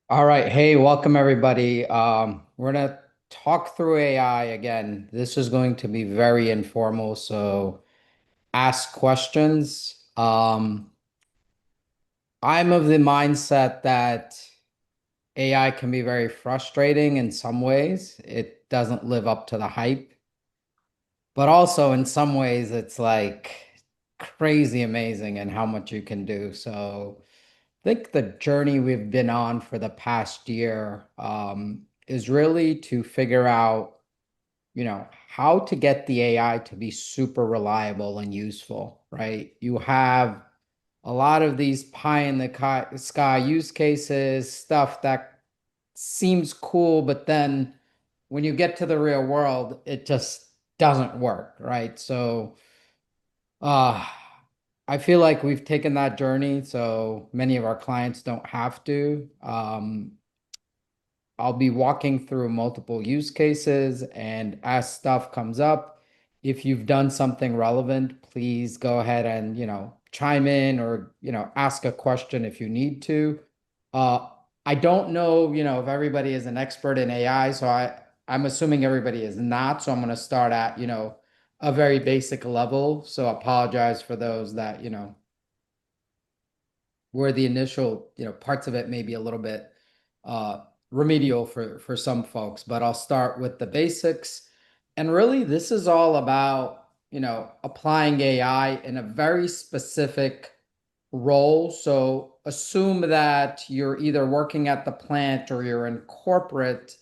All right. Hey, welcome everybody. We're gonna talk through AI again. This is going to be very informal, so ask questions. I'm of the mindset that AI can be very frustrating in some ways. It doesn't live up to the hype, but also in some ways it's like crazy amazing in how much you can do. So I think the journey we've been on for the past year is really to figure out, how to get the AI to be super reliable and useful, right? You have a lot of these pie in the sky use cases, stuff that seems cool, but then when you get to the real world, it just doesn't work, right? So, uh, I feel like we've taken that journey, so many of our clients don't have to. I'll be walking through multiple use cases, and as stuff comes up, if you've done something relevant, please go ahead and, chime in or, ask a question if you need to. Uh, I don't know, if everybody is an expert in AI, so I'm assuming everybody is not. So I'm going to start at, a very basic level. So apologize for those that, where the initial, parts of it may be a little bit uh, remedial for some folks, but I'll start with the basics. And really, this is all about, applying AI in a very specific role. So assume that you're either working at the plant or you're in corporate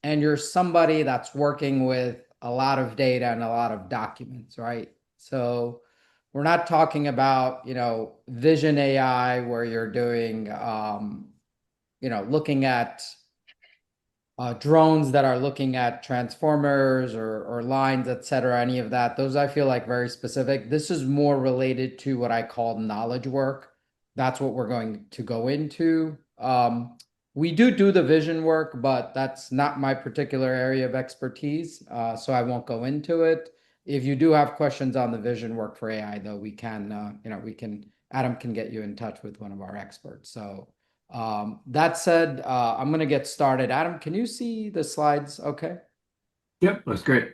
and you're somebody that's working with a lot of data and a lot of documents, right? So we're not talking about, vision AI where you're doing, looking at drones that are looking at transformers or lines, et cetera, any of that. Those I feel like very specific. This is more related to what I call knowledge work. That's what we're going to go into. We do the vision work, but that's not my particular area of expertise, so I won't go into it. If you do have questions on the vision work for AI, though, Adam can get you in touch with one of our experts. So that said, I'm going to get started. Adam, can you see the slides? Okay. Yep, that's great.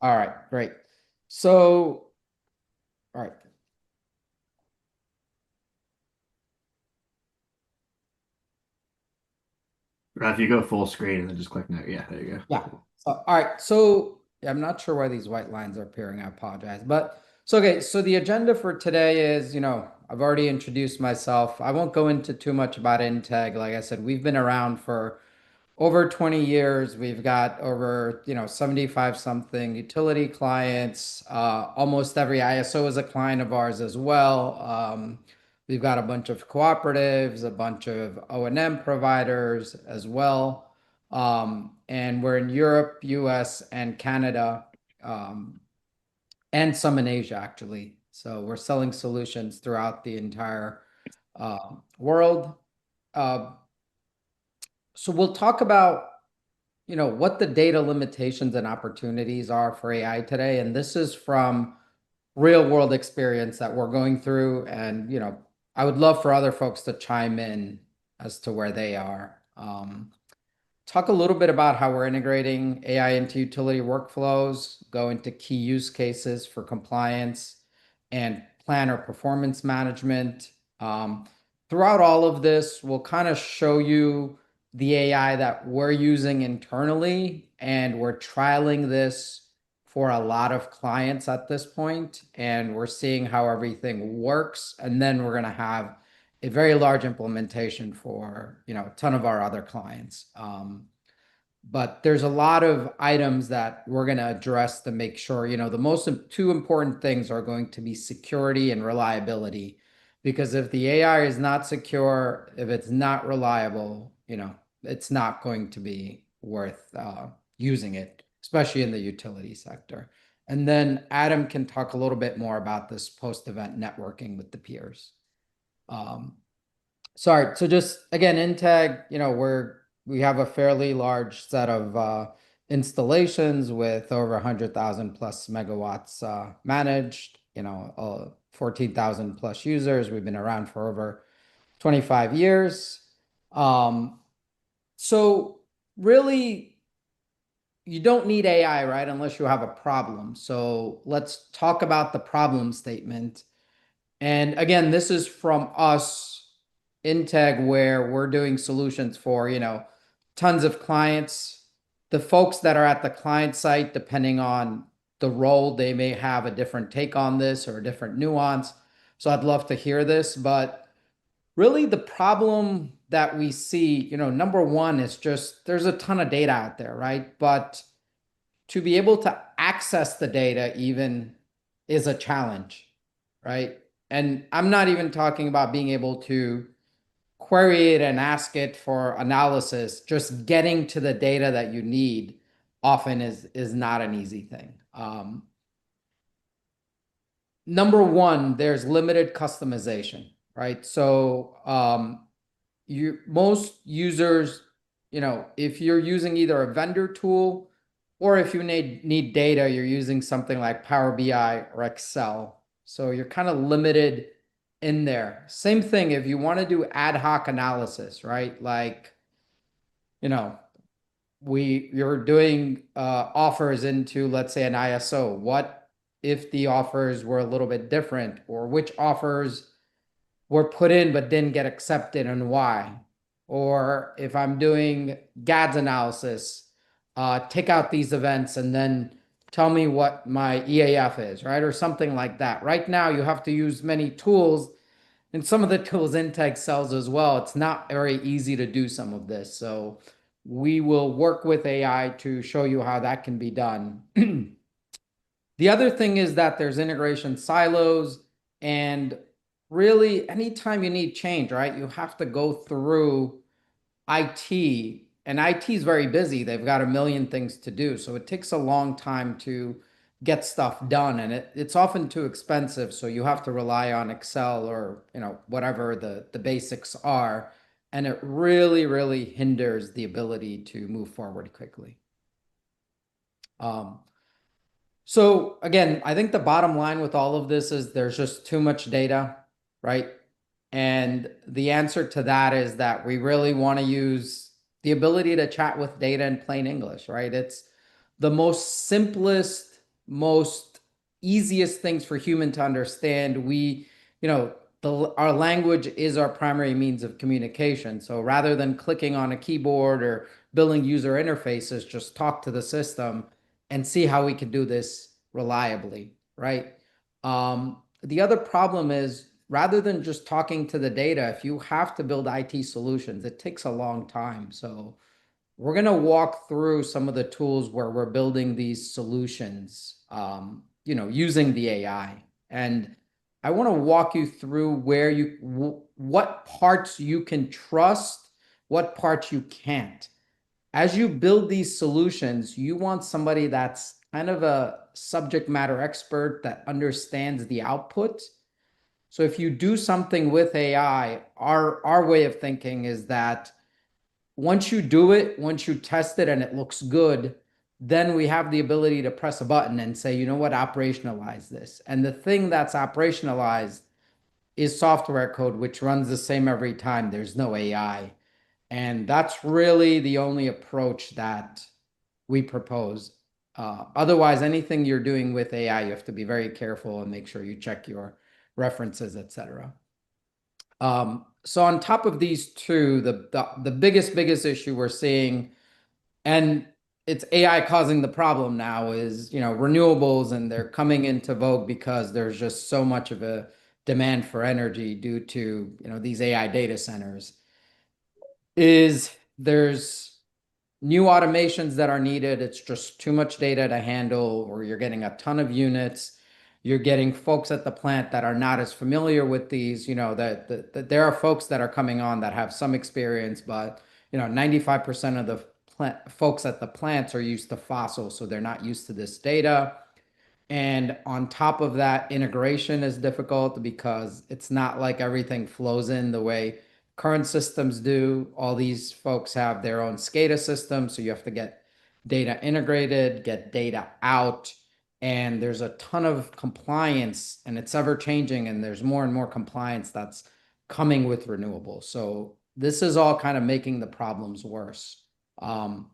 All right, great. So, all right. If you go full screen and then just click no, yeah, there you Yeah. So, all right. So yeah, I'm not sure why these white lines are appearing. I apologize. But so, okay. So the agenda for today is, I've already introduced myself. I won't go into too much about Integ. Like I said, we've been around for over 20 years. We've got over, 75 something utility clients. Almost every ISO is a client of ours as well. We've got a bunch of cooperatives, a bunch of O&M providers as well. And we're in Europe, US, and Canada, um, and some in Asia, actually. So we're selling solutions throughout the entire world. Uh, so we'll talk about, what the data limitations and opportunities are for AI today. And this is from real world experience that we're going through. And, I would love for other folks to chime in as to where they are. Talk a little bit about how we're integrating AI into utility workflows, go into key use cases for compliance and planner performance management. Um, Throughout all of this, we'll kind of show you the AI that we're using internally, and we're trialing this for a lot of clients at this point, and we're seeing how everything works. And then we're going to have a very large implementation for, a ton of our other clients. But there's a lot of items that we're going to address to make sure, the most two important things are going to be security and reliability. Because if the AI is not secure, if it's not reliable, it's not going to be worth using it, especially in the utility sector. And then Adam can talk a little bit more about this post-event networking with the peers. Um, Sorry. So just again, Integ, we have a fairly large set of installations with over 100,000 plus megawatts managed, 14,000 plus users. We've been around for over 25 years. Um, So really, you don't need AI, right? Unless you have a problem. So let's talk about the problem statement. And again, this is from us in Teg, where we're doing solutions for, tons of clients. The folks that are at the client site, depending on the role, they may have a different take on this or a different nuance. So I'd love to hear this. But really, the problem that we see, number one is just there's a ton of data out there, right? But to be able to access the data even is a challenge, right? And I'm not even talking about being able to query it and ask it for analysis. Just getting to the data that you need often is not an easy thing. Number one, there's limited customization, right? So most users, if you're using either a vendor tool or if you need data, you're using something like Power BI or Excel. So you're kind of limited in there. Same thing if you want to do ad hoc analysis, right? Like, you know, you're doing offers into, let's say, an ISO. What if the offers were a little bit different, or which offers were put in but didn't get accepted and why? Or if I'm doing GADS analysis, take out these events and then tell me what my EAF is, right? Or something like that. Right now, you have to use many tools, and some of the tools Integ sells as well. It's not very easy to do some of this. So we will work with AI to show you how that can be done. The other thing is that there's integration silos, and really anytime you need change, right, you have to go through IT, and IT is very busy. They've got a million things to do. So it takes a long time to get stuff done, and it's often too expensive. So you have to rely on Excel or, whatever the basics are. And it really, really hinders the ability to move forward quickly. Um, so again, I think the bottom line with all of this is there's just too much data, right? And the answer to that is that we really want to use the ability to chat with data in plain English, right? It's the most simplest, most easiest things for human to understand. Our language is our primary means of communication. So rather than clicking on a keyboard or building user interfaces, just talk to the system and see how we can do this reliably, right? The other problem is rather than just talking to the data, if you have to build IT solutions, it takes a long time. So we're going to walk through some of the tools where we're building these solutions, using the AI. And I want to walk you through what parts you can trust, what parts you can't. As you build these solutions, you want somebody that's kind of a subject matter expert that understands the output. So if you do something with AI, our way of thinking is that once you do it, once you test it and it looks good, then we have the ability to press a button and say, you know what, operationalize this. And the thing that's operationalized is software code, which runs the same every time. There's no AI. And that's really the only approach that we propose. Otherwise, anything you're doing with AI, you have to be very careful and make sure you check your references, etc. So on top of these two, the biggest issue we're seeing, and it's AI causing the problem now, is renewables, and they're coming into vogue because there's just so much of a demand for energy due to these AI data centers. There's new automations that are needed. It's just too much data to handle, or you're getting a ton of units. You're getting folks at the plant that are not as familiar with these, that there are folks that are coming on that have some experience, but 95% of the folks at the plants are used to fossil, so they're not used to this data. And on top of that, integration is difficult because it's not like everything flows in the way current systems do. All these folks have their own SCADA system, so you have to get data integrated, get data out, and there's a ton of compliance, and it's ever changing, and there's more and more compliance that's coming with renewables. So this is all kind of making the problems worse. Um,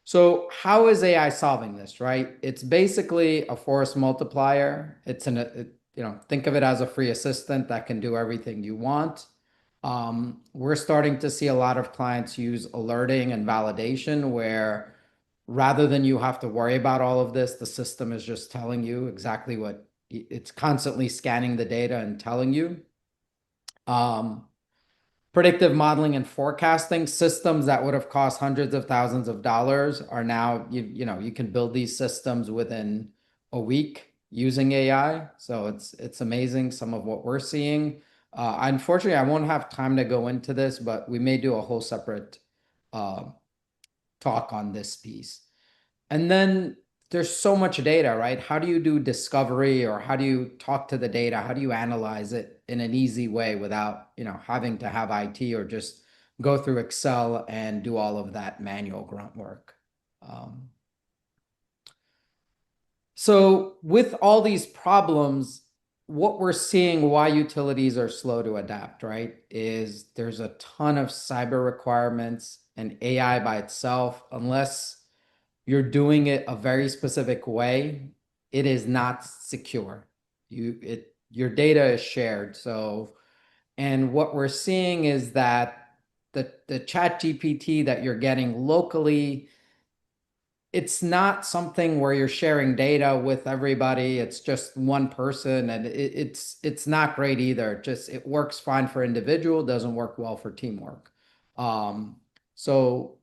so how is AI solving this, right? It's basically a force multiplier. Think of it as a free assistant that can do everything you want. We're starting to see a lot of clients use alerting and validation where rather than you have to worry about all of this, the system is just telling you exactly what it's constantly scanning the data and telling you. Um, Predictive modeling and forecasting systems that would have cost hundreds of thousands of dollars are now, you can build these systems within a week using AI. So it's amazing some of what we're seeing. Unfortunately, I won't have time to go into this, but we may do a whole separate uh, talk on this piece. And then there's so much data, right? How do you do discovery or how do you talk to the data? How do you analyze it in an easy way without, having to have IT or just go through Excel and do all of that manual grunt work? Um, so with all these problems, what we're seeing why utilities are slow to adapt, right, is there's a ton of cyber requirements and AI by itself, unless you're doing it a very specific way, it is not secure. Your data is shared. So, and what we're seeing is that the chat GPT that you're getting locally, it's not something where you're sharing data with everybody. It's just one person, and it's not great either. It works fine for individual, doesn't work well for teamwork. Um, so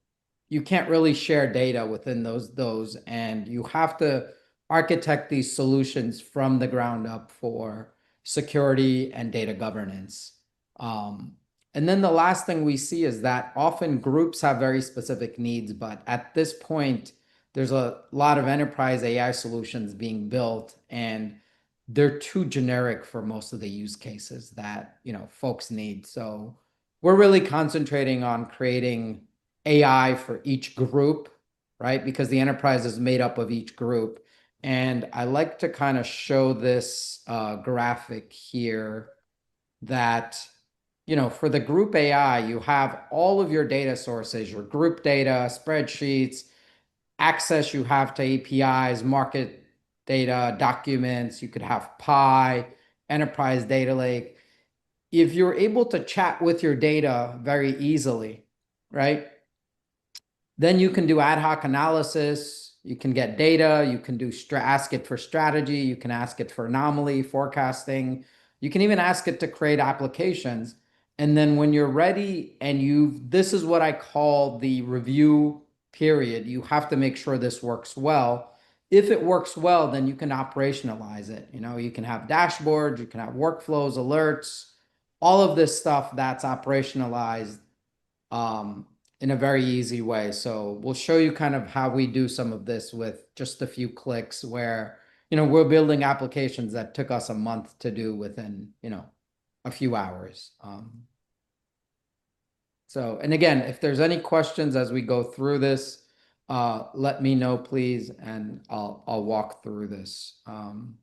you can't really share data within those, and you have to architect these solutions from the ground up for security and data governance. Um, and then the last thing we see is that often groups have very specific needs, but at this point, there's a lot of enterprise AI solutions being built, and they're too generic for most of the use cases that, folks need. So we're really concentrating on creating AI for each group, right? Because the enterprise is made up of each group. And I like to kind of show this graphic here that, for the group AI, you have all of your data sources, your group data, spreadsheets, access you have to APIs, market data, documents. You could have Pi, enterprise data lake. If you're able to chat with your data very easily, right? Then you can do ad hoc analysis. You can get data. You can ask it for strategy. You can ask it for anomaly forecasting. You can even ask it to create applications. And then when you're ready and this is what I call the review period. You have to make sure this works well. If it works well, then you can operationalize it. You can have dashboards, you can have workflows, alerts, all of this stuff that's operationalized um, in a very easy way. So we'll show you kind of how we do some of this with just a few clicks where, we're building applications that took us a month to do within, a few hours. And again, if there's any questions as we go through this, let me know, please, and I'll walk through this. All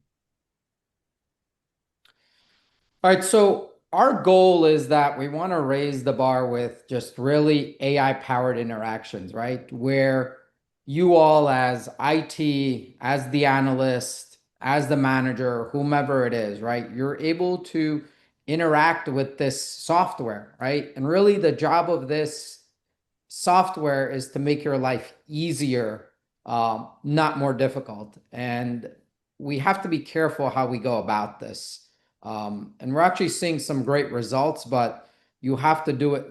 right, so our goal is that we want to raise the bar with just really AI powered interactions, right? Where you all, as IT, as the analyst, as the manager, whomever it is, right? You're able to interact with this software, right? And really the job of this software is to make your life easier, not more difficult. And we have to be careful how we go about this. And we're actually seeing some great results, but you have to do it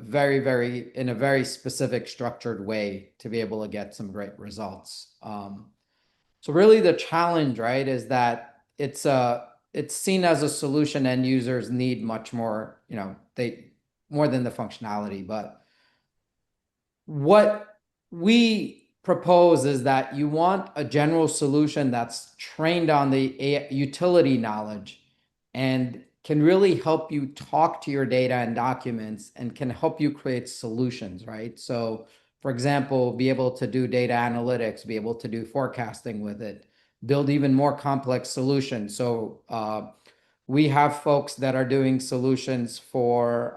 in a very specific, structured way to be able to get some great results. So really the challenge, right, is that it's seen as a solution end users need much more, more than the functionality, but what we propose is that you want a general solution that's trained on the utility knowledge and can really help you talk to your data and documents and can help you create solutions, right? So, for example, be able to do data analytics, be able to do forecasting with it, build even more complex solutions. So, we have folks that are doing solutions for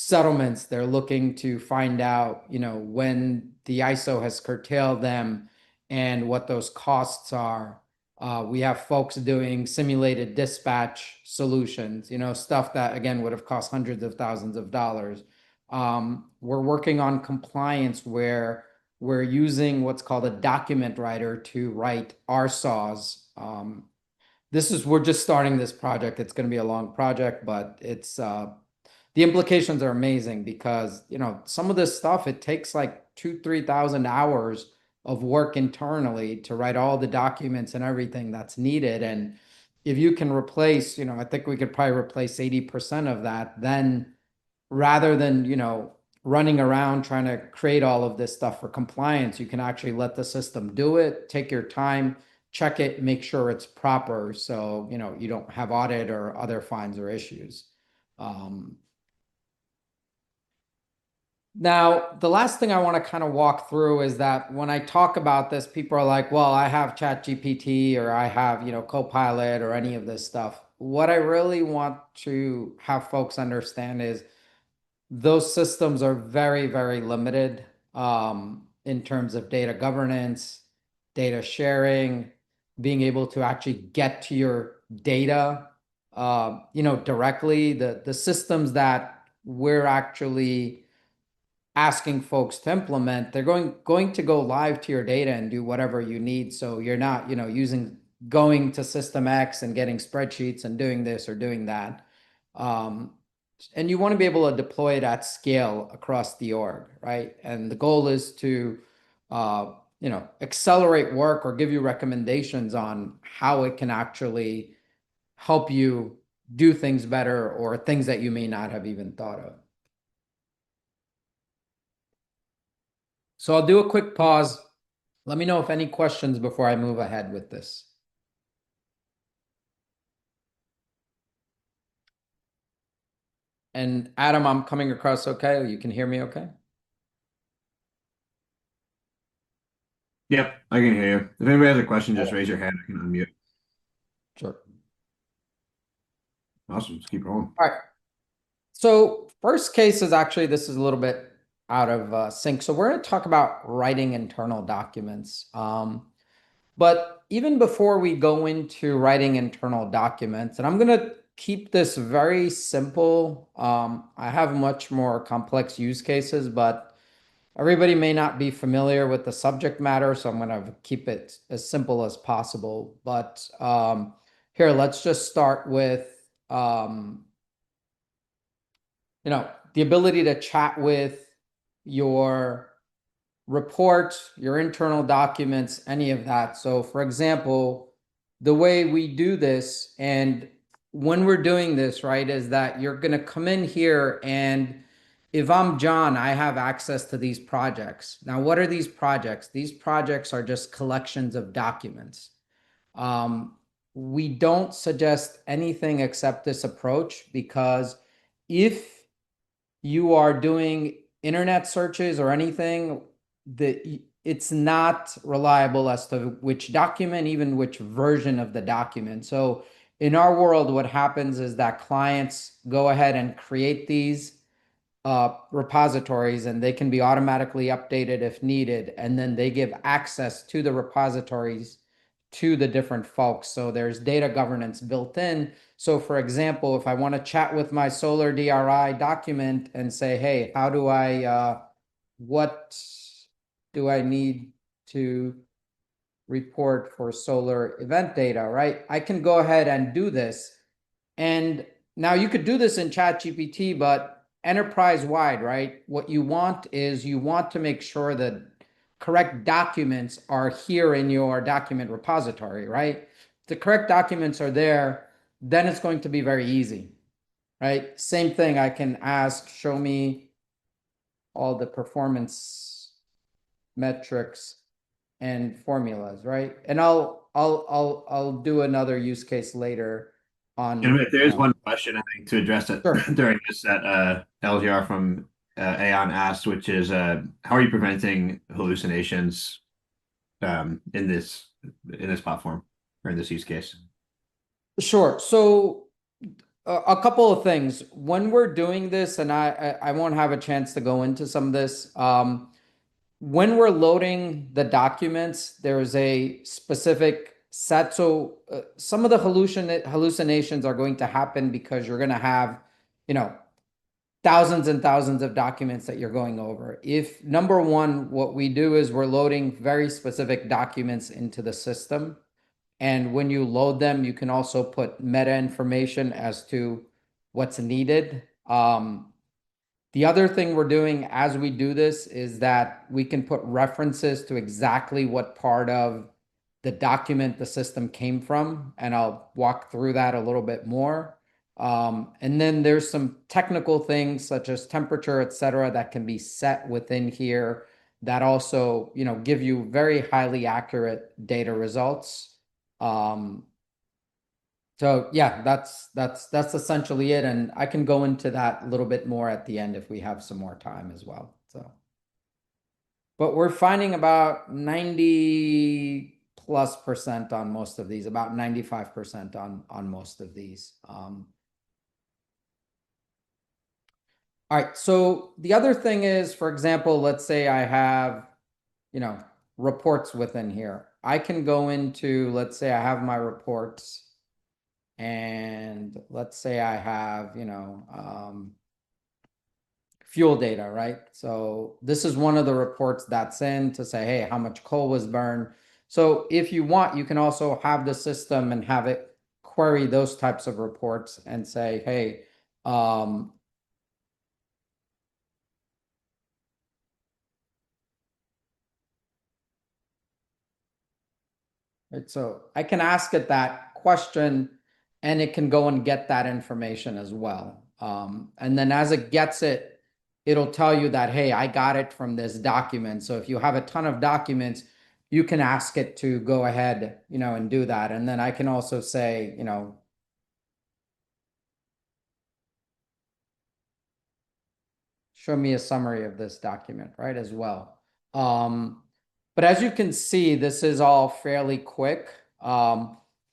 settlements. They're looking to find out, when the ISO has curtailed them and what those costs are. We have folks doing simulated dispatch solutions, stuff that again would have cost hundreds of thousands of dollars. We're working on compliance where we're using what's called a document writer to write RSAWs. We're just starting this project. It's going to be a long project, but the implications are amazing because, some of this stuff, it takes like 3,000 hours of work internally to write all the documents and everything that's needed. And if you can replace, I think we could probably replace 80% of that, then rather than, running around trying to create all of this stuff for compliance, you can actually let the system do it, take your time, check it, make sure it's proper. So, you don't have audit or other fines or issues. Now, the last thing I want to kind of walk through is that when I talk about this, people are like, well, I have ChatGPT or I have, Copilot or any of this stuff. What I really want to have folks understand is those systems are very, very limited in terms of data governance, data sharing, being able to actually get to your data, directly. The systems that we're actually asking folks to implement, they're going to go live to your data and do whatever you need. So you're not, using going to system X and getting spreadsheets and doing this or doing that. And you want to be able to deploy it at scale across the org, right? And the goal is to, accelerate work or give you recommendations on how it can actually help you do things better or things that you may not have even thought of. So I'll do a quick pause. Let me know if any questions before I move ahead with this. And Adam, I'm coming across okay? You can hear me okay? Yep, I can hear you. If anybody has a question, just raise your hand. I can unmute. Sure. Awesome. Let's keep rolling. All right. So first case is actually, this is a little bit out of sync. So we're going to talk about writing internal documents. But even before we go into writing internal documents, and I'm going to keep this very simple. I have much more complex use cases, but everybody may not be familiar with the subject matter, so I'm going to keep it as simple as possible. But here, let's just start with the ability to chat with your report, your internal documents, any of that. So for example, the way we do this and when we're doing this, right, is that you're going to come in here and if I'm John, I have access to these projects. Now, what are these projects? These projects are just collections of documents. We don't suggest anything except this approach because if you are doing internet searches or anything, it's not reliable as to which document, even which version of the document. So in our world, what happens is that clients go ahead and create these repositories and they can be automatically updated if needed. And then they give access to the repositories to the different folks. So there's data governance built in. So for example, if I want to chat with my solar DRI document and say, hey, what do I need to report for solar event data, right? I can go ahead and do this. And now you could do this in ChatGPT, but enterprise-wide, right? What you want is you want to make sure that correct documents are here in your document repository, right? The correct documents are there, then it's going to be very easy, right? Same thing, I can ask, show me all the performance metrics and formulas, right? And I'll do another use case later And on. there is one question I think to address that Sure. during this that LGR from Aon asked, which is how are you preventing hallucinations in this platform or in this use case? Sure. So A couple of things. When we're doing this, and I won't have a chance to go into some of this. When we're loading the documents, there's a specific set. So some of the hallucinations are going to happen because you're going to have, you know, thousands and thousands of documents that you're going over. If number one, what we do is we're loading very specific documents into the system. And when you load them, you can also put meta information as to what's needed. The other thing we're doing as we do this is that we can put references to exactly what part of the document the system came from, and I'll walk through that a little bit more. And then there's some technical things such as temperature, et cetera, that can be set within here that also, give you very highly accurate data results. Um, so yeah, that's essentially it, and I can go into that a little bit more at the end if we have some more time as well. So, but we're finding about 90+% on most of these, about 95% on most of these. All right, so the other thing is, for example, let's say I have, you know, reports within here. I can go into, let's say I have my reports. And let's say I have, fuel data, right? So this is one of the reports that's in to say, hey, how much coal was burned. So if you want, you can also have the system and have it query those types of reports and say, hey, right? So I can ask it that question and it can go and get that information as well. And then as it gets it, it'll tell you that, hey, I got it from this document. So if you have a ton of documents, you can ask it to go ahead, and do that. And then I can also say, show me a summary of this document, right, as well. But as you can see, this is all fairly quick.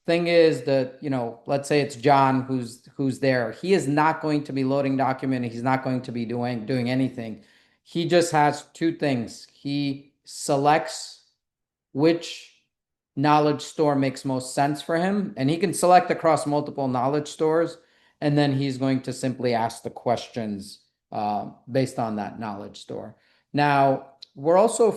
Thing is that, let's say it's John who's there. He is not going to be loading document. He's not going to be doing anything. He just has two things. He selects which knowledge store makes most sense for him, and he can select across multiple knowledge stores, and then he's going to simply ask the questions based on that knowledge store. Now, we're also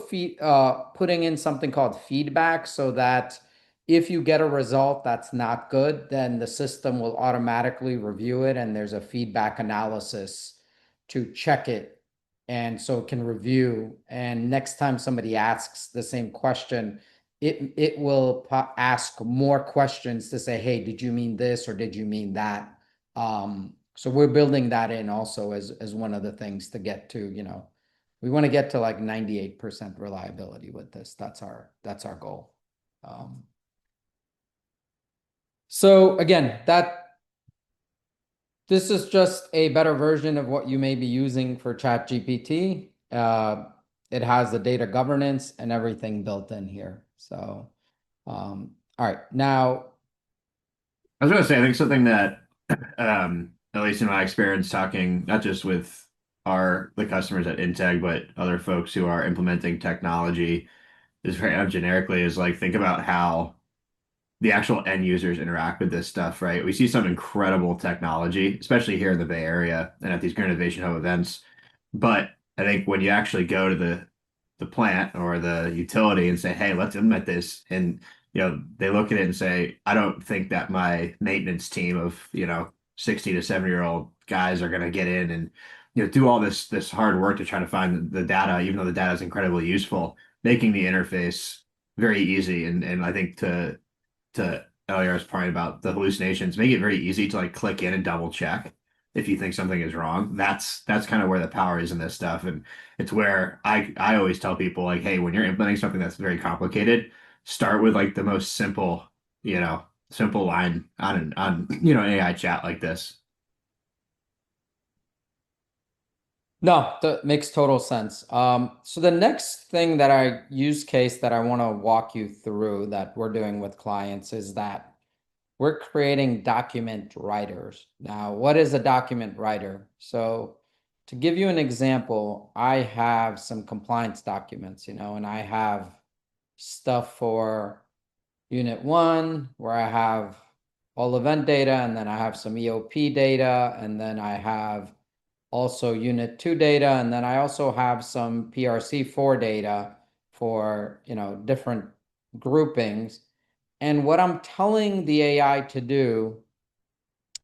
putting in something called feedback so that if you get a result that's not good, then the system will automatically review it, and there's a feedback analysis to check it. And so it can review. And next time somebody asks the same question, it will ask more questions to say, hey, did you mean this or did you mean that? So we're building that in also as one of the things to get to, we want to get to like 98% reliability with this. That's our goal. So again, this is just a better version of what you may be using for ChatGPT. It has the data governance and everything built in here. So, all right, now, I was going to say, I think something that, at least in my experience talking, not just with the customers at Integ, but other folks who are implementing technology is very generically is like, think about how the actual end users interact with this stuff, right? We see some incredible technology, especially here in the Bay Area and at these Green Innovation Hub events. But I think when you actually go to the plant or the utility and say, "Hey, let's implement this," and they look at it and say, "I don't think that my maintenance team of 60 to 70-year-old guys are going to get in and do all this hard work to try to find the data, even though the data is incredibly useful, making the interface very easy." And I think to LAR's point about the hallucinations, make it very easy to like click in and double check if you think something is wrong. That's kind of where the power is in this stuff. And it's where I always tell people like, hey, when you're implementing something that's very complicated, start with like the most simple line on AI chat like this. no, that makes total sense. So the next thing that use case that I want to walk you through that we're doing with clients is that we're creating document writers. Now, what is a document writer? So to give you an example, I have some compliance documents, and I have stuff for Unit 1 where I have all event data, and then I have some EOP data, and then I have also Unit 2 data, and then I also have some PRC4 data for, different groupings. And what I'm telling the AI to do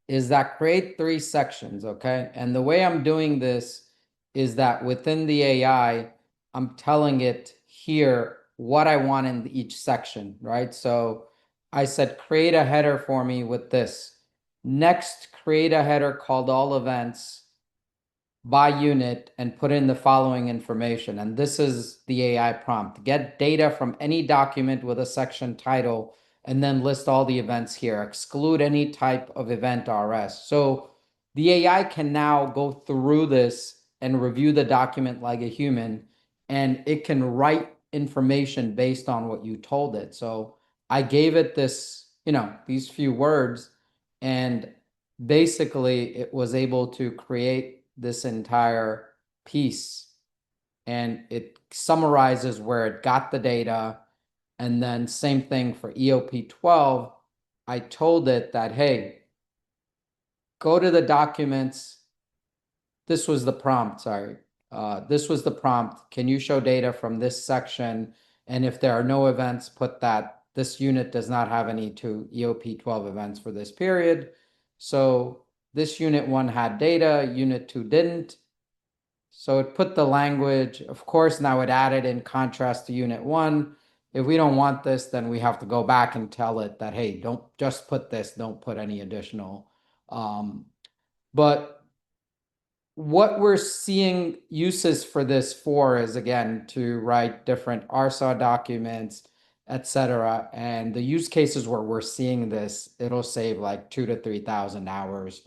is that create 3 sections, okay? And the way I'm doing this is that within the AI, I'm telling it here what I want in each section, right? So I said, create a header for me with this. Next, create a header called all events by unit and put in the following information. And this is the AI prompt. Get data from any document with a section title and then list all the events here. Exclude any type of event RS. So the AI can now go through this and review the document like a human, and it can write information based on what you told it. So I gave it this, these few words, and basically it was able to create this entire piece, and it summarizes where it got the data. And then same thing for EOP 12. I told it that, hey, go to the documents. This was the prompt, sorry. This was the prompt. Can you show data from this section? And if there are no events, put that this unit does not have any to EOP 12 events for this period. So this unit 1 had data, unit 2 didn't. So it put the language, of course, now it added in contrast to unit 1. If we don't want this, then we have to go back and tell it that, hey, don't just put this, don't put any additional. But what we're seeing uses for this for is, again, to write different RSA documents, etc. And the use cases where we're seeing this, it'll save like 2,000 to 3,000 hours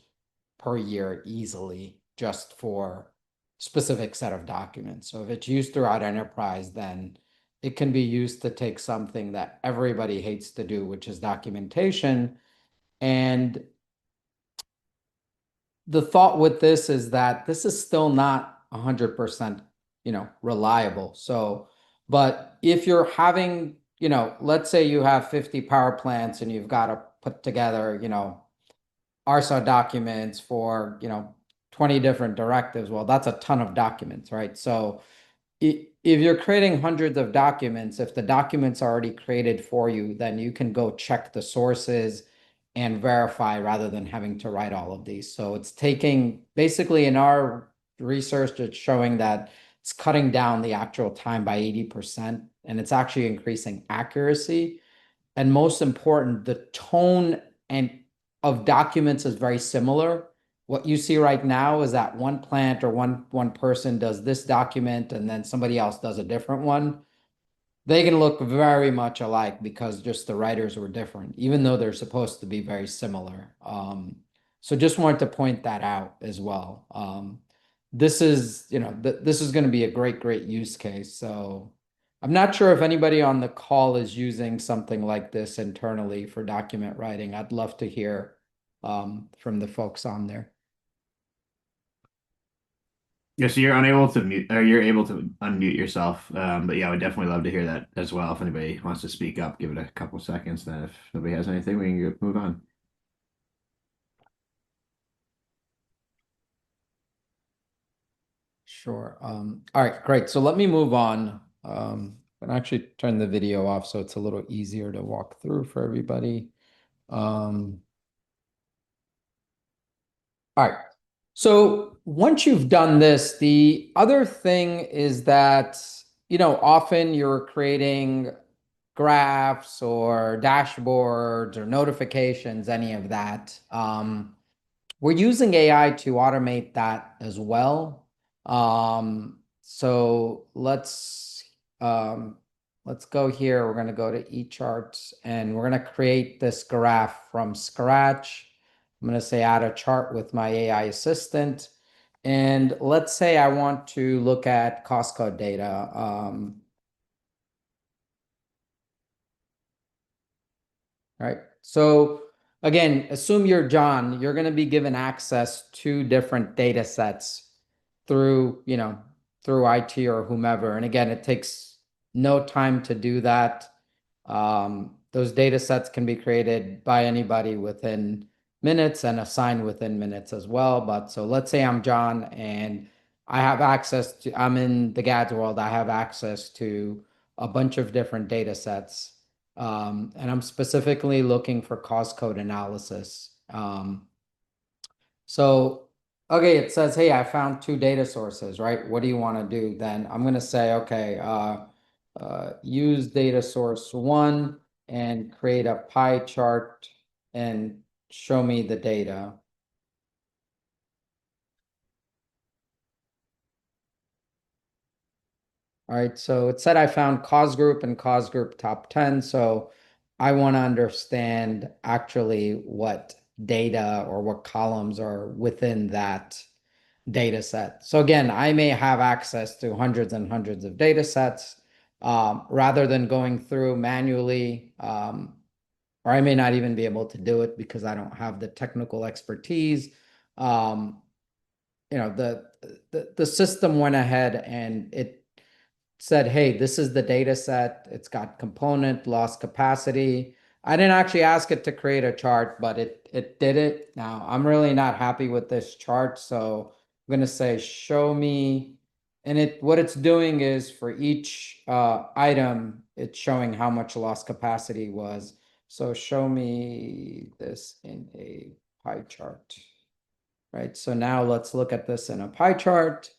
per year easily just for specific set of documents. So if it's used throughout enterprise, then it can be used to take something that everybody hates to do, which is documentation. And the thought with this is that this is still not 100%, reliable. So, but if you're having, let's say you have 50 power plants and you've got to put together, RSA documents for, 20 different directives, well, that's a ton of documents, right? So if you're creating hundreds of documents, if the documents are already created for you, then you can go check the sources and verify rather than having to write all of these. So it's taking, basically in our research, it's showing that it's cutting down the actual time by 80%, and it's actually increasing accuracy. And most important, the tone and of documents is very similar. What you see right now is that one plant or one person does this document and then somebody else does a different one. They can look very much alike because just the writers were different, even though they're supposed to be very similar. So just wanted to point that out as well. This is, this is going to be a great use case. So I'm not sure if anybody on the call is using something like this internally for document writing. I'd love to hear from the folks on there. Yeah, so you're unable to mute, or you're able to unmute yourself. But yeah, I would definitely love to hear that as well. If anybody wants to speak up, give it a couple seconds. Then if nobody has anything, we can move on. Sure. All right, great. So let me move on. And actually turn the video off so it's a little easier to walk through for everybody. All right. So once you've done this, the other thing is that, often you're creating graphs or dashboards or notifications, any of that. We're using AI to automate that as well. So let's go here. We're going to go to eCharts and we're going to create this graph from scratch. I'm going to say add a chart with my AI assistant. And let's say I want to look at cost code data. Right. So again, assume you're John, you're going to be given access to different data sets through, through IT or whomever. And again, it takes no time to do that. Those data sets can be created by anybody within minutes and assigned within minutes as well. But so let's say I'm John and I'm in the GADS world, I have access to a bunch of different data sets. And I'm specifically looking for cause code analysis. So, okay, it says, hey, I found two data sources, right? What do you want to do? Then I'm going to say, okay, use data source one and create a pie chart and show me the data. All right, so it said I found cause group and cause group top 10. So I want to understand actually what data or what columns are within that data set. So again, I may have access to hundreds and hundreds of data sets rather than going through manually, or I may not even be able to do it because I don't have the technical expertise. Um, the system went ahead and it said, hey, this is the data set. It's got component, loss capacity. I didn't actually ask it to create a chart, but it did it. Now, I'm really not happy with this chart, so I'm going to say show me. And what it's doing is for each item, it's showing how much loss capacity was. So show me this in a pie chart, right? So now let's look at this in a pie chart.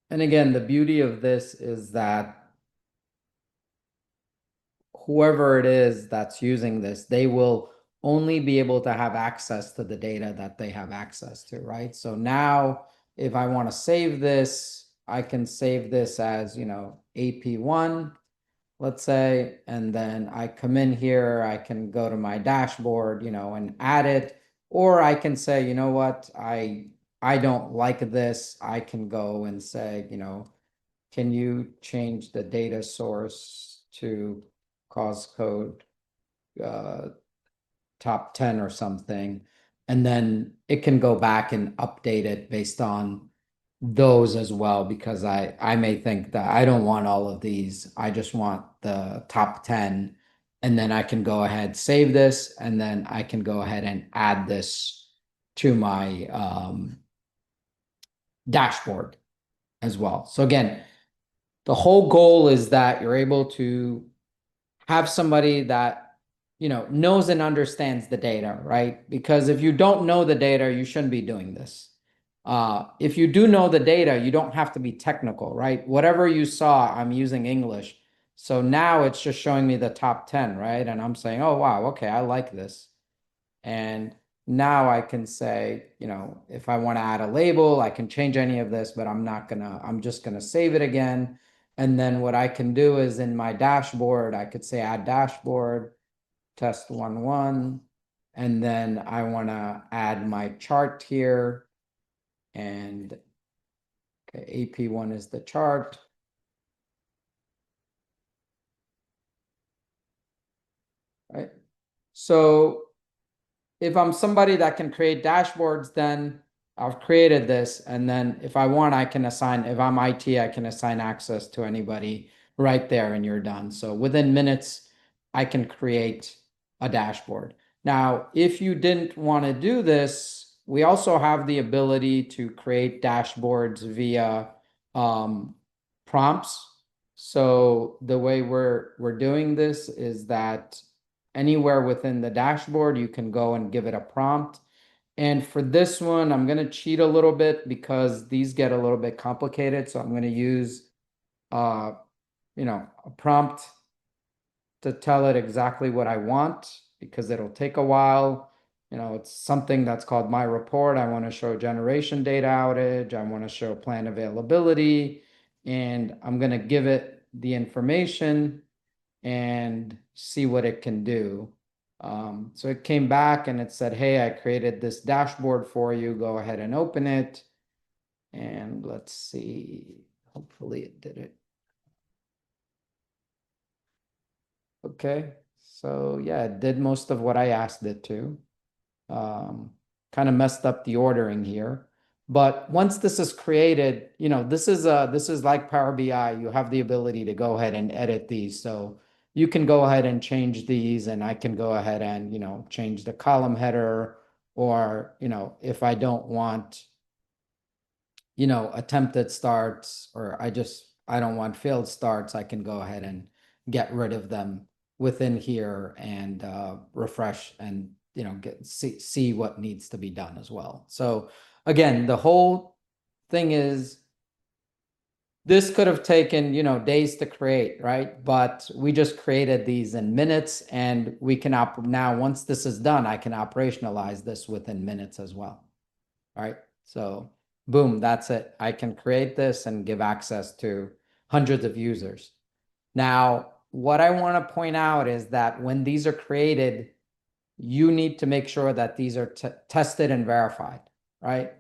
And again, the beauty of this is that whoever it is that's using this, they will only be able to have access to the data that they have access to, right? So now if I want to save this, I can save this as, AP1, let's say, and then I come in here, I can go to my dashboard, and add it, or I can say, you know what, I don't like this. I can go and say, can you change the data source to cause code uh, top 10 or something? And then it can go back and update it based on those as well, because I may think that I don't want all of these. I just want the top 10. And then I can go ahead, save this, and then I can go ahead and add this to my dashboard as well. So again, the whole goal is that you're able to have somebody that knows and understands the data, right? Because if you don't know the data, you shouldn't be doing this. If you do know the data, you don't have to be technical, right? Whatever you saw, I'm using English. So now it's just showing me the top 10, right? And I'm saying, oh, wow, okay, I like this. And now I can say, if I want to add a label, I can change any of this, but I'm just gonna save it again. And then what I can do is in my dashboard, I could say add dashboard, test 1, and then I want to add my chart here. And okay, AP1 is the chart, right? So if I'm somebody that can create dashboards, then I've created this. And then if I want, I can assign, if I'm IT, I can assign access to anybody right there and you're done. So within minutes, I can create a dashboard. Now, if you didn't want to do this, we also have the ability to create dashboards via prompts. So the way we're doing this is that anywhere within the dashboard, you can go and give it a prompt. And for this one, I'm going to cheat a little bit because these get a little bit complicated. So I'm going to use, uh, a prompt to tell it exactly what I want because it'll take a while. It's something that's called my report. I want to show generation data outage. I want to show plan availability. And I'm going to give it the information and see what it can do. So it came back and it said, hey, I created this dashboard for you. Go ahead and open it. And let's see. Hopefully it did it. Okay. So yeah, it did most of what I asked it to. Um, Kind of messed up the ordering here. But once this is created, this is like Power BI. You have the ability to go ahead and edit these. So you can go ahead and change these, and I can go ahead and, change the column header, or, if I don't want, attempted starts, or I don't want failed starts, I can go ahead and get rid of them within here and refresh and see what needs to be done as well. So again, the whole thing is this could have taken, days to create, right? But we just created these in minutes, and we can now, once this is done, I can operationalize this within minutes as well. Right? So boom, that's it. I can create this and give access to hundreds of users. Now, what I want to point out is that when these are created, you need to make sure that these are tested and verified, right?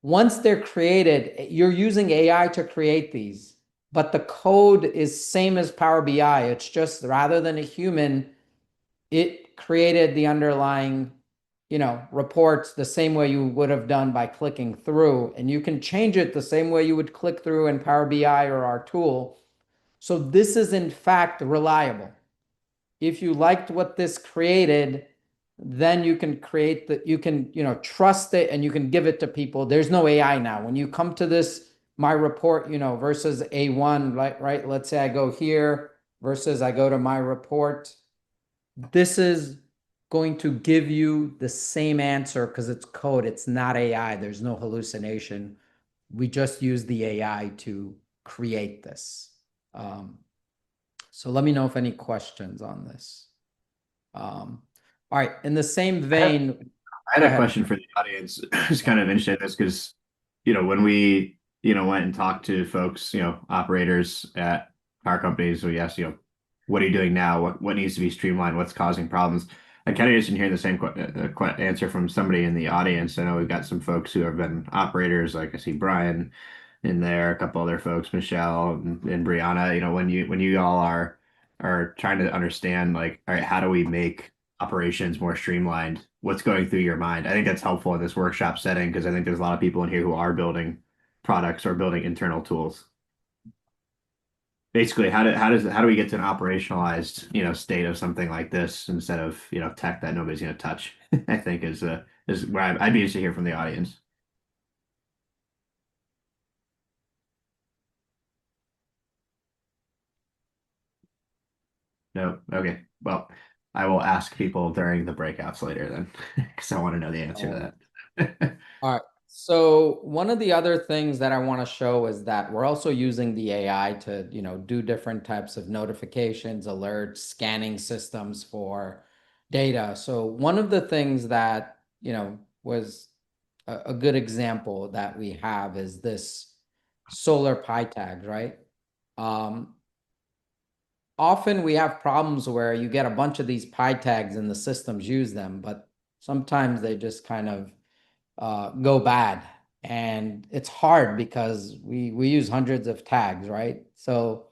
Once they're created, you're using AI to create these, but the code is same as Power BI. It's just rather than a human, it created the underlying, reports the same way you would have done by clicking through, and you can change it the same way you would click through in Power BI or our tool. So this is in fact reliable. If you liked what this created, then you can create the, you can, trust it, and you can give it to people. There's no AI now. When you come to this, my report, versus A1, right? Let's say I go here versus I go to my report. This is going to give you the same answer because it's code. It's not AI. There's no hallucination. We just use the AI to create this. Um, so let me know if any questions on this. All right. In the same I have vein, I had go a ahead. question for the audience. It's kind of interesting in this because, when we, went and talked to folks, operators at car companies, we asked, what are you doing now? What needs to be streamlined? What's causing problems? I'm kind of interested in hearing the same answer from somebody in the audience. I know we've got some folks who have been operators, like I see Brian in there, a couple other folks, Michelle and Brianna. When you all are trying to understand, like, all right, how do we make operations more streamlined? What's going through your mind? I think that's helpful in this workshop setting because I think there's a lot of people in here who are building products or building internal tools. Basically, how do we get to an operationalized, state of something like this instead of, tech that nobody's going to touch? I think is where I'd be interested to hear from the audience. No, okay. Well, I will ask people during the breakouts later then, because I want to know the answer Um, to that. all right. So one of the other things that I want to show is that we're also using the AI to, do different types of notifications, alerts, scanning systems for data. So one of the things that, was a good example that we have is this solar pi tags, right? Um, Often we have problems where you get a bunch of these pi tags and the systems use them, but sometimes they just kind of go bad. And it's hard because we use hundreds of tags, right? So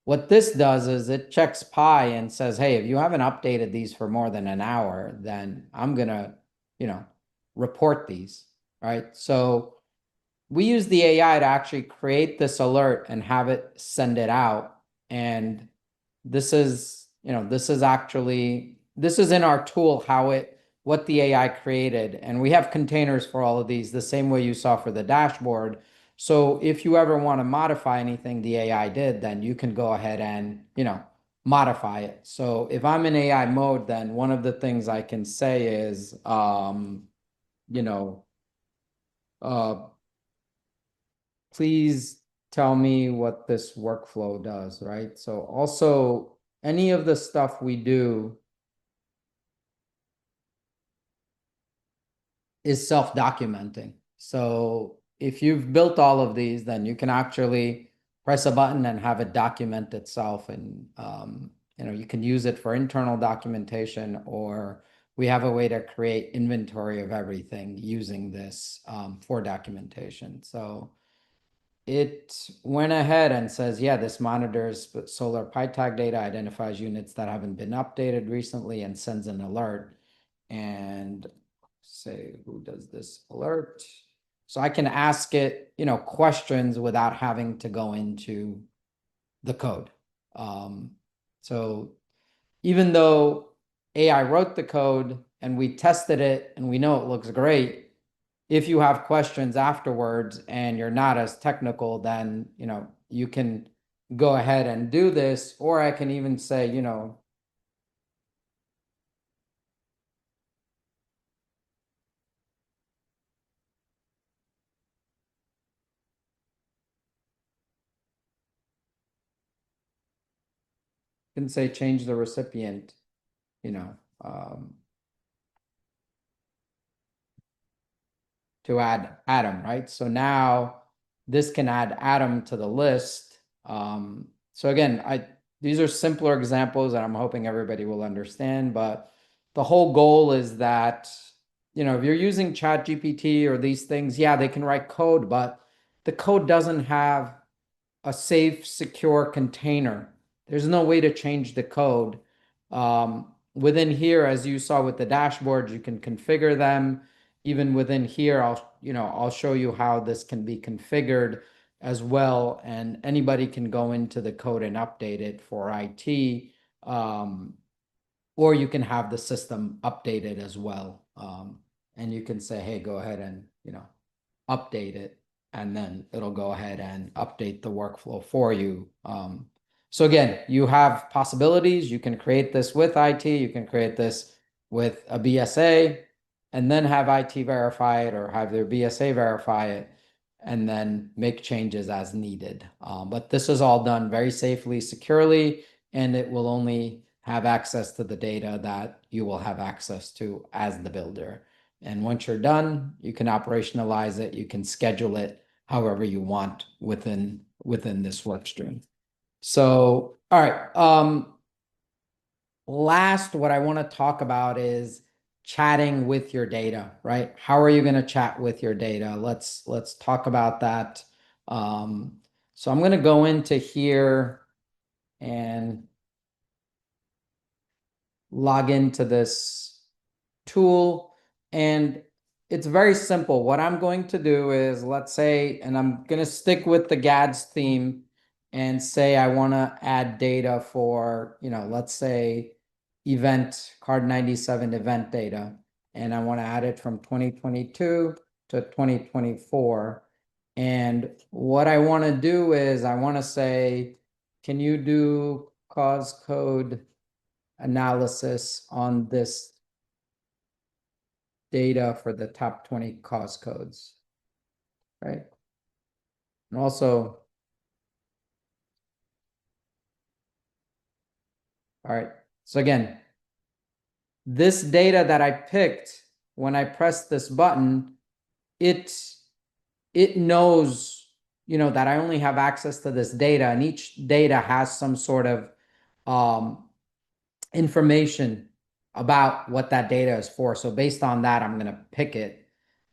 what this does is it checks pi and says, hey, if you haven't updated these for more than an hour, then I'm gonna, you know, report these, right? So we use the AI to actually create this alert and have it send it out. And this is in our tool what the AI created. And we have containers for all of these, the same way you saw for the dashboard. So if you ever want to modify anything the AI did, then you can go ahead and, modify it. So if I'm in AI mode, then one of the things I can say is, you know, uh, please tell me what this workflow does, right? So also any of the stuff we do is self-documenting. So if you've built all of these, then you can actually press a button and have it document itself. And you can use it for internal documentation, or we have a way to create inventory of everything using this for documentation. So it went ahead and says, yeah, this monitors solar PyTag data, identifies units that haven't been updated recently, and sends an alert. And say, who does this alert? So I can ask it, questions without having to go into the code. Um, so even though AI wrote the code and we tested it and we know it looks great, if you have questions afterwards and you're not as technical, then you can go ahead and do this. Or I can even say, can say change the recipient, you know, um, to add Adam, right? So now this can add Adam to the list. So again, these are simpler examples and I'm hoping everybody will understand, but the whole goal is that, if you're using ChatGPT or these things, yeah, they can write code, but the code doesn't have a safe, secure container. There's no way to change the code. Within here, as you saw with the dashboards, you can configure them. Even within here, I'll show you how this can be configured as well. And anybody can go into the code and update it for IT. Or you can have the system updated as well. And you can say, hey, go ahead and, update it, and then it'll go ahead and update the workflow for you. So again, you have possibilities. You can create this with IT, you can create this with a BSA, and then have IT verify it or have their BSA verify it, and then make changes as needed. But this is all done very safely, securely, and it will only have access to the data that you will have access to as the builder. And once you're done, you can operationalize it, you can schedule it however you want within this work stream. So, all right. Last, what I want to talk about is chatting with your data, right? How are you going to chat with your data? Let's talk about that. So I'm going to go into here and log into this tool, and it's very simple. What I'm going to do is, let's say, and I'm going to stick with the GADS theme and say I want to add data for, let's say event card 97 event data, and I want to add it from 2022 to 2024. And what I want to do is I want to say, can you do cause code analysis on this data for the top 20 cause codes, right? And also, all right, so again, this data that I picked, when I press this button, it knows, that I only have access to this data, and each data has some sort of information about what that data is for. So based on that, I'm going to pick it.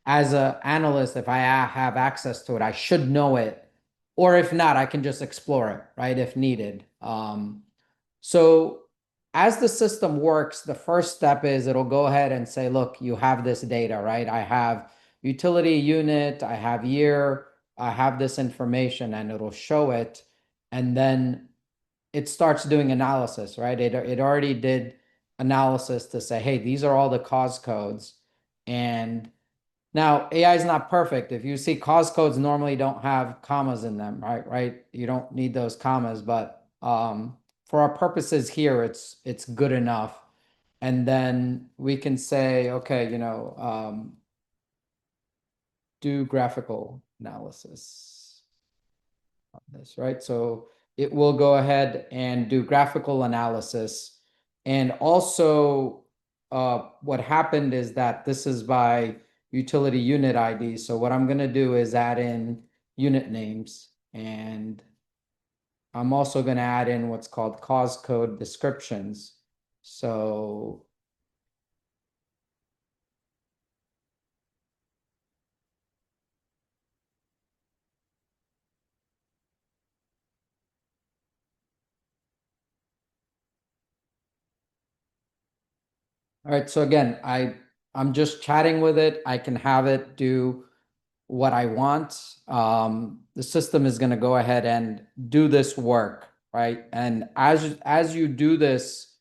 As an analyst, if I have access to it, I should know it. Or if not, I can just explore it, right, if needed. So as the system works, the first step is it'll go ahead and say, look, you have this data, right? I have utility unit, I have year, I have this information, and it'll show it. And then it starts doing analysis, right? It already did analysis to say, hey, these are all the cause codes. And now AI is not perfect. If you see cause codes normally don't have commas in them, right? Right? You don't need those commas, but for our purposes here, it's good enough. And then we can say, okay, do graphical analysis on this, right? So it will go ahead and do graphical analysis. And also, what happened is that this is by utility unit ID. So what I'm going to do is add in unit names, and I'm also going to add in what's called cause code descriptions. So All right, so again, I'm just chatting with it. I can have it do what I want. The system is going to go ahead and do this work, right? And as you do this,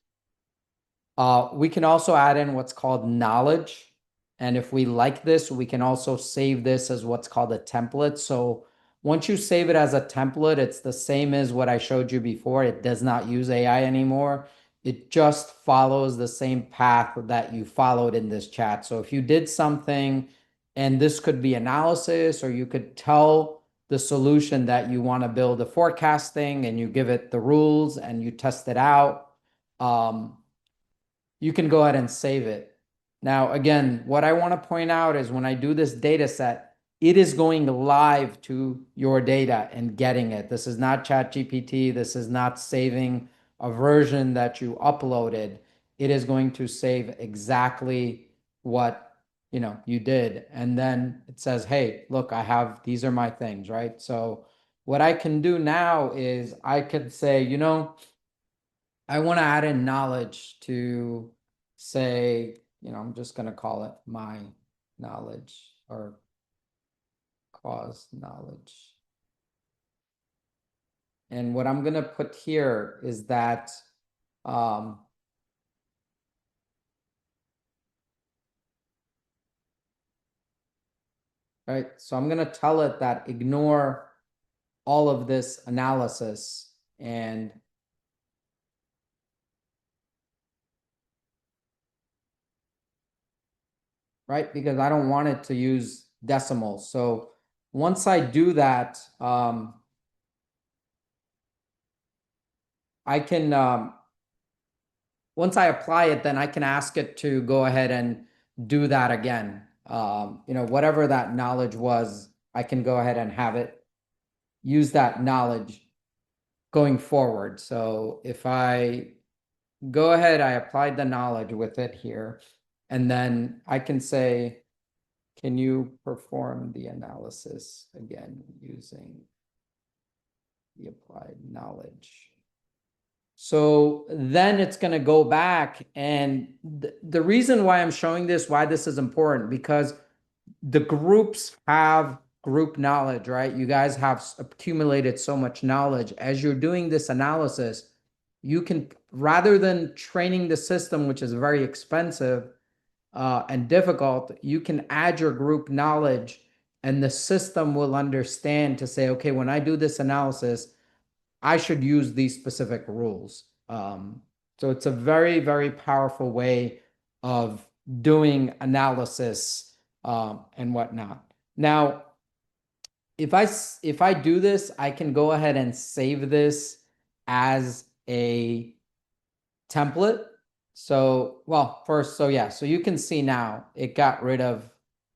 we can also add in what's called knowledge. And if we like this, we can also save this as what's called a template. So once you save it as a template, it's the same as what I showed you before. It does not use AI anymore. It just follows the same path that you followed in this chat. So if you did something, and this could be analysis, or you could tell the solution that you want to build a forecasting and you give it the rules and you test it out. You can go ahead and save it. Now, again, what I want to point out is when I do this data set, it is going live to your data and getting it. This is not ChatGPT. This is not saving a version that you uploaded. It is going to save exactly what you did. And then it says, hey, look, I have, these are my things, right? So what I can do now is I could say, I want to add in knowledge to say, I'm just going to call it my knowledge or cause knowledge. And what I'm going to put here is that, um, right? So I'm going to tell it that ignore all of this analysis and right, because I don't want it to use decimals. So once I do that, I can once I apply it, then I can ask it to go ahead and do that again. Whatever that knowledge was, I can go ahead and have it use that knowledge going forward. So if I go ahead, I applied the knowledge with it here, and then I can say, can you perform the analysis again using the applied knowledge? So then it's going to go back. And the reason why I'm showing this, why this is important, because the groups have group knowledge, right? You guys have accumulated so much knowledge. As you're doing this analysis, you can, rather than training the system, which is very expensive and difficult, you can add your group knowledge and the system will understand to say, okay, when I do this analysis, I should use these specific rules. So it's a very, very powerful way of doing analysis and whatnot. Now, if I do this, I can go ahead and save this as a template. So, well, first, so yeah, so you can see now it got rid of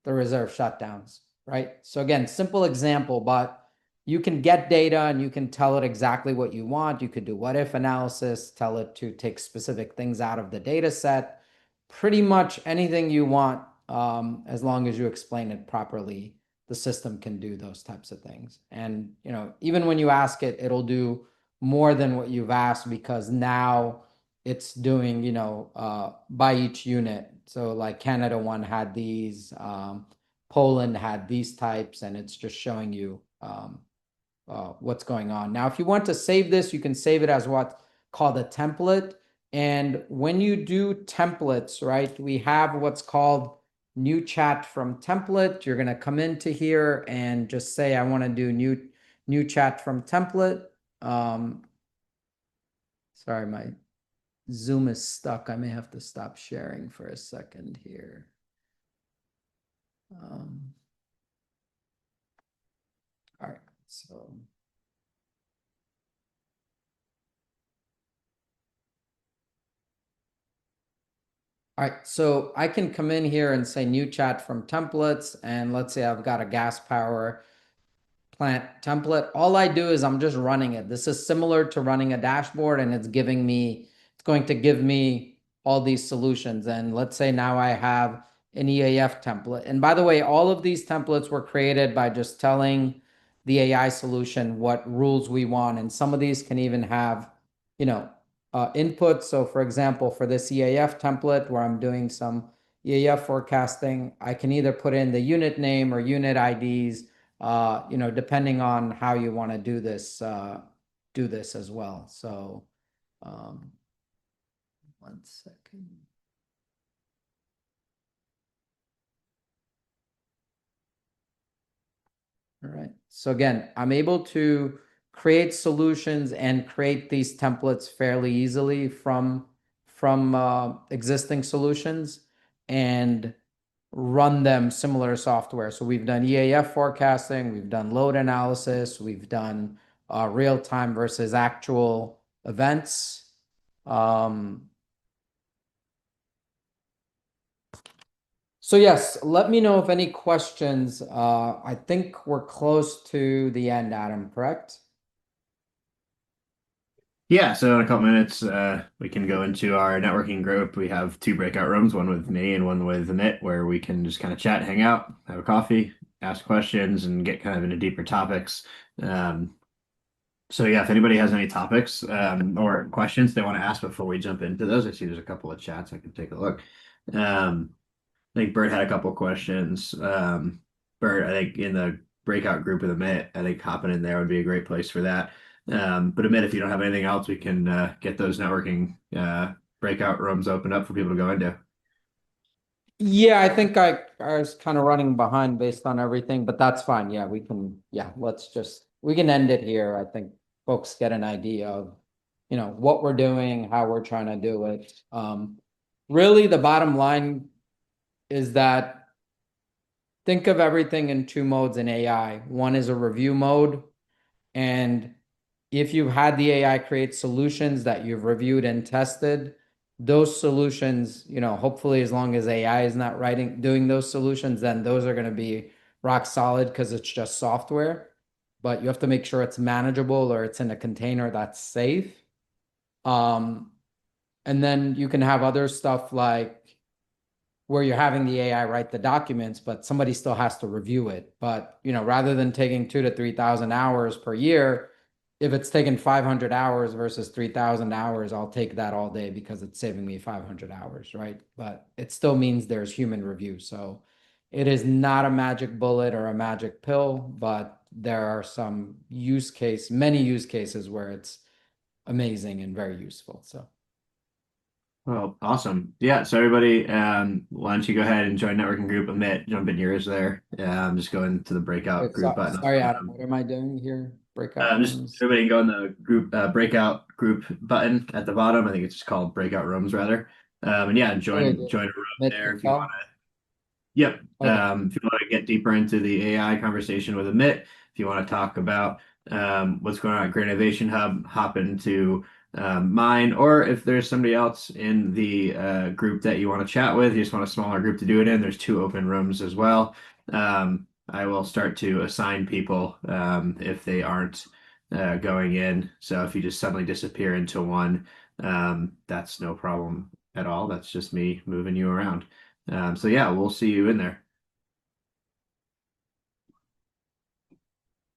the reserve shutdowns, right? So again, simple example, but you can get data and you can tell it exactly what you want. You could do what if analysis, tell it to take specific things out of the data set, pretty much anything you want, as long as you explain it properly, the system can do those types of things. And, even when you ask it, it'll do more than what you've asked because now it's doing, by each unit. So like Canada one had these, Poland had these types, and it's just showing you what's going on. Now, if you want to save this, you can save it as what's called a template. And when you do templates, right, we have what's called new chat from template. You're going to come into here and just say, I want to do new chat from template. Sorry, my Zoom is stuck. I may have to stop sharing for a second here. All right, so. All right, so I can come in here and say new chat from templates, and let's say I've got a gas power plant template. All I do is I'm just running it. This is similar to running a dashboard, and it's going to give me all these solutions. And let's say now I have an EAF template. And by the way, all of these templates were created by just telling the AI solution what rules we want. And some of these can even have, you know, input. So for example, for this EAF template where I'm doing some EAF forecasting, I can either put in the unit name or unit IDs, depending on how you want to do this as well. So, um, one second. All right. So again, I'm able to create solutions and create these templates fairly easily from existing solutions and run them similar software. So we've done EAF forecasting, we've done load analysis, we've done real time versus actual events. So yes, let me know if any questions. I think we're close to the end, Adam, correct? Yeah, so in a couple minutes, we can go into our networking group. We have two breakout rooms, one with me and one with Amit, where we can just kind of chat, hang out, have a coffee, ask questions, and get kind of into deeper topics. Um, so yeah, if anybody has any topics or questions they want to ask before we jump into those, I see there's a couple of chats. I can take a look. Um, I think Bert had a couple of questions. Bert, I think in the breakout group with Amit, I think hopping in there would be a great place for that. But Amit, if you don't have anything else, we can get those networking breakout rooms opened up for people to go into. Yeah, I think I was kind of running behind based on everything, but that's fine. Yeah, we can end it here. I think folks get an idea of, what we're doing, how we're trying to do it. Really the bottom line is that think of everything in two modes in AI. One is a review mode, and if you've had the AI create solutions that you've reviewed and tested, those solutions, hopefully as long as AI is not doing those solutions, then those are going to be rock solid because it's just software. But you have to make sure it's manageable or it's in a container that's safe. Um, and then you can have other stuff like where you're having the AI write the documents, but somebody still has to review it. But, rather than taking 2 to 3,000 hours per year, if it's taken 500 hours versus 3,000 hours, I'll take that all day because it's saving me 500 hours, right? But it still means there's human review. So it is not a magic bullet or a magic pill, but there are many use cases where it's amazing and very useful. So Well, awesome. Yeah, so everybody, why don't you go ahead and join networking group. Amit, jump in yours there. Just go into the breakout wait, group button. sorry, Adam, what am I doing here? Breakout Just rooms. everybody go in the group breakout group button at the bottom. I think it's just called breakout rooms rather. And yeah, Okay, join a room Mitch there if you want Patel. to. Yep. Okay. If you want to get deeper into the AI conversation with Amit, if you want to talk about what's going on at Great Innovation Hub, hop into mine, or if there's somebody else in the group that you want to chat with, you just want a smaller group to do it in, there's two open rooms as well. I will start to assign people if they aren't going in. So if you just suddenly disappear into one, that's no problem at all. That's just me moving you around. So yeah, we'll see you in there.